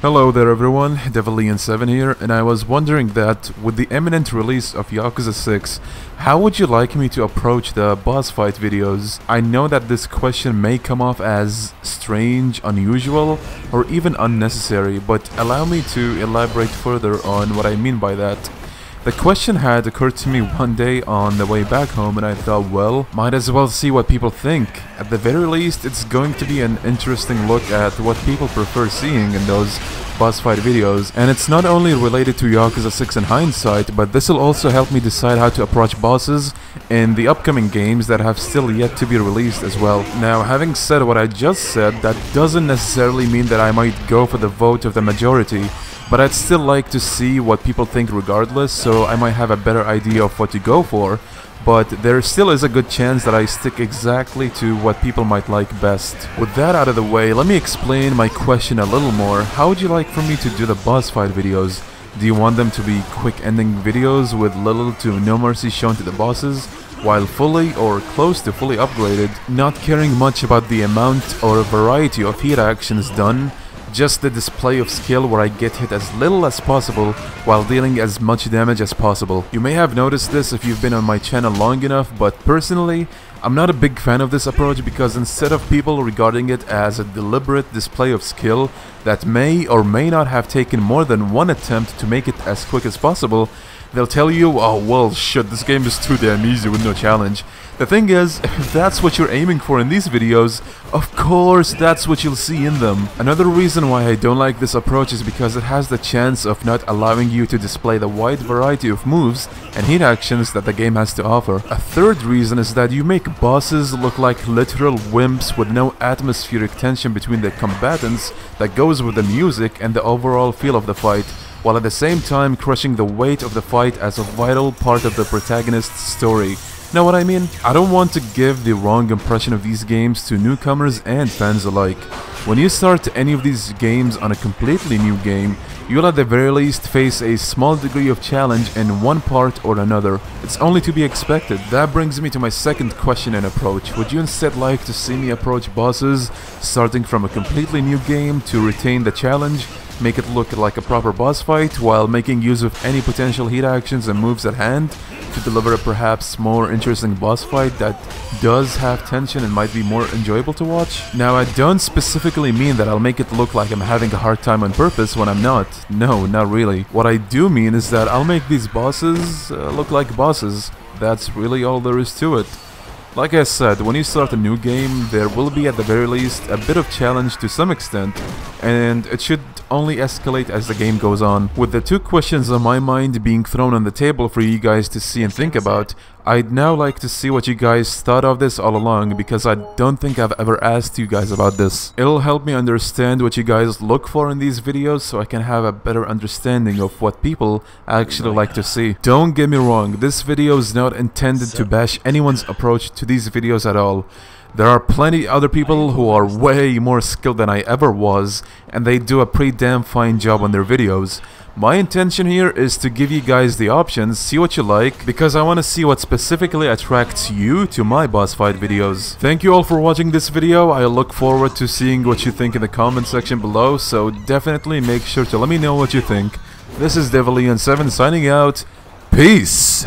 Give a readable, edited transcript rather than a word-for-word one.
Hello there everyone, Devilian7 here, and I was wondering that with the imminent release of Yakuza 6, how would you like me to approach the boss fight videos? I know that this question may come off as strange, unusual, or even unnecessary, but allow me to elaborate further on what I mean by that. The question had occurred to me one day on the way back home, and I thought, well, might as well see what people think. At the very least, it's going to be an interesting look at what people prefer seeing in those boss fight videos. And it's not only related to Yakuza 6 in hindsight, but this will also help me decide how to approach bosses in the upcoming games that have still yet to be released as well. Now, having said what I just said, that doesn't necessarily mean that I might go for the vote of the majority. But I'd still like to see what people think regardless, so I might have a better idea of what to go for. But there still is a good chance that I stick exactly to what people might like best. With that out of the way, let me explain my question a little more. How would you like for me to do the boss fight videos? Do you want them to be quick ending videos with little to no mercy shown to the bosses, while fully or close to fully upgraded, not caring much about the amount or variety of hit actions done? Just the display of skill where I get hit as little as possible while dealing as much damage as possible. You may have noticed this if you've been on my channel long enough, but personally, I'm not a big fan of this approach because instead of people regarding it as a deliberate display of skill that may or may not have taken more than one attempt to make it as quick as possible, they'll tell you, oh well shit, this game is too damn easy with no challenge. The thing is, if that's what you're aiming for in these videos, of course that's what you'll see in them. Another reason why I don't like this approach is because it has the chance of not allowing you to display the wide variety of moves and hit actions that the game has to offer. A third reason is that you make bosses look like literal wimps with no atmospheric tension between the combatants that goes with the music and the overall feel of the fight, while at the same time crushing the weight of the fight as a vital part of the protagonist's story. Know what I mean? I don't want to give the wrong impression of these games to newcomers and fans alike. When you start any of these games on a completely new game, you'll at the very least face a small degree of challenge in one part or another. It's only to be expected. That brings me to my second question and approach. Would you instead like to see me approach bosses starting from a completely new game to retain the challenge, make it look like a proper boss fight while making use of any potential hit actions and moves at hand to deliver a perhaps more interesting boss fight that does have tension and might be more enjoyable to watch? Now, I don't specifically mean that I'll make it look like I'm having a hard time on purpose when I'm not. No, not really. What I do mean is that I'll make these bosses look like bosses. That's really all there is to it. Like I said, when you start a new game, there will be at the very least a bit of challenge to some extent, and it should only escalate as the game goes on. With the two questions on my mind being thrown on the table for you guys to see and think about, I'd now like to see what you guys thought of this all along, because I don't think I've ever asked you guys about this. It'll help me understand what you guys look for in these videos so I can have a better understanding of what people actually like to see. Don't get me wrong, this video is not intended to bash anyone's approach to these videos at all. There are plenty other people who are way more skilled than I ever was, and they do a pretty damn fine job on their videos. My intention here is to give you guys the options, see what you like, because I want to see what specifically attracts you to my boss fight videos. Thank you all for watching this video. I look forward to seeing what you think in the comment section below, so definitely make sure to let me know what you think. This is Devilian7 signing out. Peace!